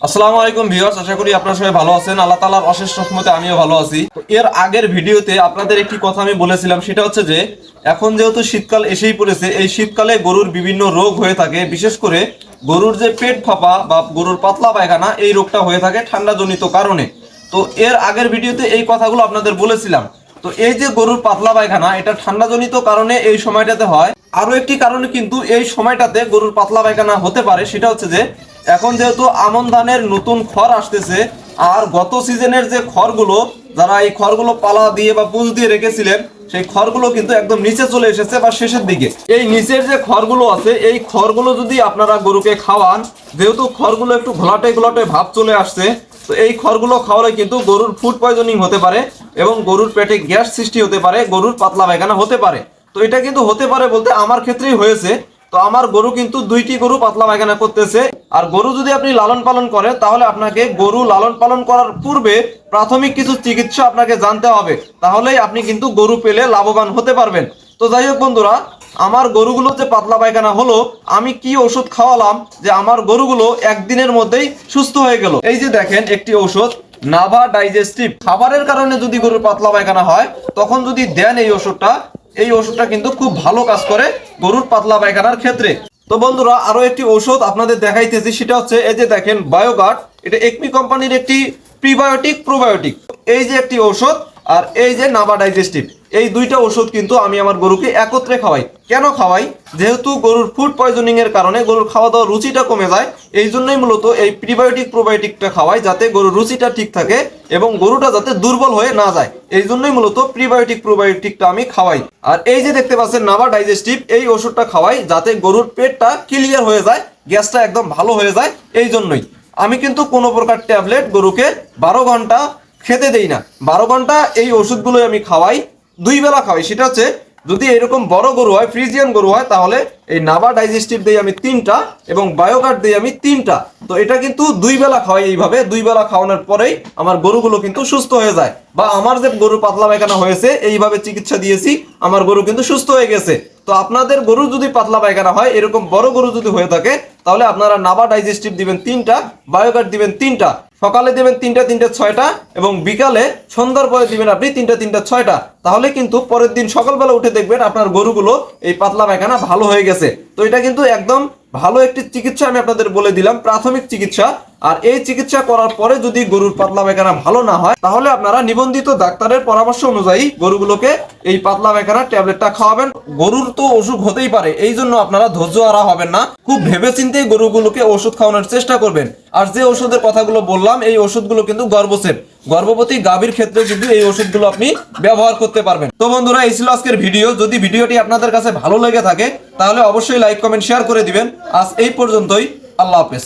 আসসালামু আলাইকুম ভিউয়ার্স, আশা করি আপনারা সবাই ভালো আছেন। আল্লাহ তাআলার অশেষ রহমতে আমিও ভালো আছি। এর আগের ভিডিওতে আপনাদের একটি কথা আমি বলেছিলাম, সেটা হচ্ছে যে এখন যেহেতু শীতকাল এসেই পড়েছে, এই শীতকালে গরুর বিভিন্ন রোগ হয়ে থাকে। বিশেষ করে গরুর যে পেট ফাঁপা বা গরুর পাতলা পায়খানা, এই রোগটা হয়ে থাকে ঠান্ডাজনিত কারণে। তো এর আগের ভিডিওতে এই কথাগুলো আপনাদের বলেছিলাম। তো এই যে গরুর পাতলা পায়খানা, এটা ঠান্ডাজনিত কারণে এই সময়টাতে হয়। আরো একটি কারণে কিন্তু এই সময়টাতে গরুর পাতলা পায়খানা হতে পারে, সেটা হচ্ছে যে এখন যেহেতু আমন ধানের নতুন খড় আসতেছে, আর গত সিজনের যে খড়গুলো, যারা এই খড়গুলো পালা দিয়ে বা পুঁজ দিয়ে রেখেছিলেন, সেই খড়গুলো কিন্তু একদম নিচে চলে এসেছে বা শেষের দিকে। এই নিচের যে খড়গুলো আছে, এই খড়গুলো যদি আপনারা গরুকে খাওয়ান, যেহেতু খড়গুলো একটু ঘোলাটে ঘোলাটে ভাব চলে আসছে, তো এই খড়গুলো খাওয়ালে কিন্তু গরুর ফুড পয়জনিং হতে পারে এবং গরুর পেটে গ্যাস সৃষ্টি হতে পারে, গরুর পাতলা পায়খানা হতে পারে। তো এটা কিন্তু হতে পারে বলতে আমার ক্ষেত্রেই হয়েছে। তো আমার গরু কিন্তু দুইটি গরু পাতলা পায়খানা করতেছে। আর গরু যদি আপনি লালন পালন করেন, তাহলে আপনাকে গরু লালন পালন করার পূর্বে প্রাথমিক কিছু চিকিৎসা আপনাকে জানতে হবে, তাহলেই আপনি কিন্তু গরু পেলে লাভবান হতে পারবেন। তো যাই হোক বন্ধুরা, আমার গরুগুলো যে পাতলা পায়খানা হলো, আমি কি ওষুধ খাওয়ালাম যে আমার গরুগুলো একদিনের মধ্যেই সুস্থ হয়ে গেল। এই যে দেখেন একটি ঔষধ, নাভা ডাইজেস্টিভ। খাবারের কারণে যদি গরুর পাতলা পায়খানা হয়, তখন যদি দেন এই ওষুধটা, এই ওষুধটা কিন্তু খুব ভালো কাজ করে গরুর পাতলা পায়খানার ক্ষেত্রে। তো বন্ধুরা, আরো একটি ঔষধ আপনাদের দেখাইতেছি, সেটা হচ্ছে এই যে দেখেন বায়োগার্ড। এটা একমি কোম্পানির একটি প্রিবায়োটিক প্রোবায়োটিক। এই যে একটি ঔষধ, আর এই যে নাভা ডাইজেস্টিভ, এই দুইটা ওষুধ কিন্তু আমি আমার গরুকে একত্রে খাওয়াই। কেন খাওয়াই? যেহেতু গরুর ফুড পয়জনিং এর কারণে গরুর খাওয়া দাওয়ার রুচিটা কমে যায়, এই জন্যই মূলত এই প্রিবায়োটিক প্রোবায়োটিকটা খাওয়াই, যাতে গরুর রুচিটা ঠিক থাকে এবং গরুটা যাতে দুর্বল হয়ে না যায়। এই জন্যই মূলত প্রিবায়োটিক প্রোবায়োটিকটা আমি খাওয়াই। আর এই যে দেখতে পাচ্ছেন নাভা ডাইজেস্টিভ, এই ওষুধটা খাওয়াই যাতে গরুর পেটটা ক্লিয়ার হয়ে যায়, গ্যাসটা একদম ভালো হয়ে যায়। এই জন্যই আমি কিন্তু কোনো প্রকার ট্যাবলেট গরুকে 12 ঘন্টা খেতে দেই না। 12 ঘন্টা এই ওষুধগুলো আমি খাওয়াই, 2 বেলা খাওয়াই। সেটা হচ্ছে যদি এরকম বড় গরু হয়, ফ্রিজিয়ান গরু হয়, তাহলে এই নাভা ডাইজেস্টিভ দিই আমি 3টা এবং বায়োগার্ড দিই আমি 3টা। তো এটা কিন্তু 2 বেলা খাওয়াই। এইভাবে 2 বেলা খাওয়ানোর পরেই আমার গরুগুলো কিন্তু সুস্থ হয়ে যায়। বা আমার যে গরু পাতলা পায়খানা হয়েছে, এইভাবে চিকিৎসা দিয়েছি, আমার গরু কিন্তু সুস্থ হয়ে গেছে। তো আপনাদের গরু যদি পাতলা পায়খানা হয়, এরকম বড় গরু যদি হয়ে থাকে, তাহলে আপনারা নাভা ডাইজেস্টিভ দিবেন 3টা, বায়োগার্ড দিবেন 3টা। সকালে দিবেন 3টা 3টা 6টা, এবং বিকালে সন্ধ্যার পরে দিবেন আপনি 3টা 3টা 6টা। তাহলে কিন্তু পরের দিন সকালবেলা উঠে দেখবেন আপনার গরুগুলো এই পাতলা পায়খানা ভালো হয়ে গেছে। তো এটা কিন্তু একদম ভালো একটি চিকিৎসা আমি আপনাদের বলে দিলাম, প্রাথমিক চিকিৎসা। আর এই চিকিৎসা করার পরে যদি গরুর পাতলা পায়খানা ভালো না হয়, তাহলে আপনারা নিবন্ধিত ডাক্তারের পরামর্শ অনুযায়ী গরুগুলোকে এই পাতলা পায়খানার ট্যাবলেটটা খাওয়াবেন। গরুর তো অসুখ হতেই পারে, এই জন্য আপনারা ধৈর্য হারা হবেন না, খুব ভেবেচিন্তে গরুগুলোকে ওষুধ খাওয়ানোর চেষ্টা করবেন। আর যে ওষুধের কথাগুলো বললাম, এই ওষুধগুলো কিন্তু গর্ভবতী গাভীর ক্ষেত্রে কিন্তু এই ওষুধগুলো আপনি ব্যবহার করতে পারবেন। তো বন্ধুরা, এই ছিল আজকের ভিডিও। যদি ভিডিওটি আপনাদের কাছে ভালো লেগে থাকে, তাহলে অবশ্যই লাইক কমেন্ট শেয়ার করে দিবেন। আজ এই পর্যন্তই। আল্লাহ হাফেজ।